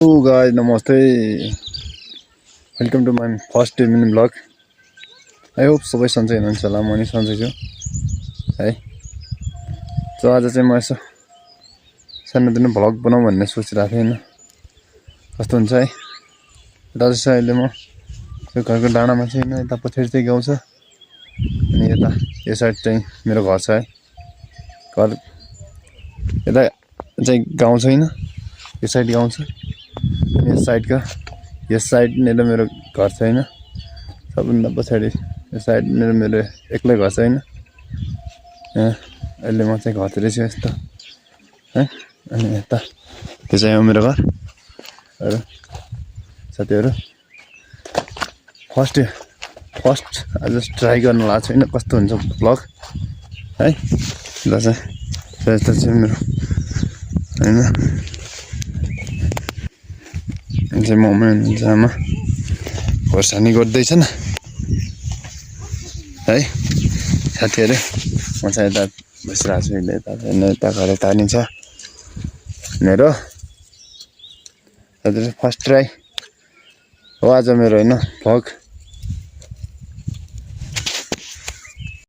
Hello guys, namaste. Welcome to my first mini vlog. I hope सबै सन्चै हुनुहुन्छ होला, म नि सन्चै छु है। So आज चाहिँ म यसो सानोतिनो भ्लग बनाउँ भन्ने सोचिरहेको थिएँ हैन। कस्तो हुन्छ है। यता चाहिँ अहिले म यो घरको डाँडामा चाहिँ हैन, यता पछाडि चाहिँ गाउँ छ। अनि यता यो साइड चाहिँ मेरो घर छ है। घर यता चाहिँ गाउँ छैन, यो साइड गाउँ छ। अनि यस साइड नेर मेरो घर छ हैन। सबभन्दा पछाडि यो साइड नेर मेरो एक्लै घर छ हैन। अहिले म चाहिँ घरतिर छु यस्तो है। अनि यता त्यो चाहिँ हो मेरो घर। साथीहरु फर्स्ट आज ट्राई गर्न लाग्छु हैन, कस्तो हुन्छ भ्लग है। ल चाहिँ यस्तो चाहिँ मेरो हैन। चाहिँ मम्मी हुनुहुन्छ, आमा खोर्सानी गर्दैछन् है। साथीहरु म चाहिँ यता बसिरहेको छु, यता घर यता नि छ मेरो। फर्स्ट ट्राई हो आज मेरो हैन भ्लग।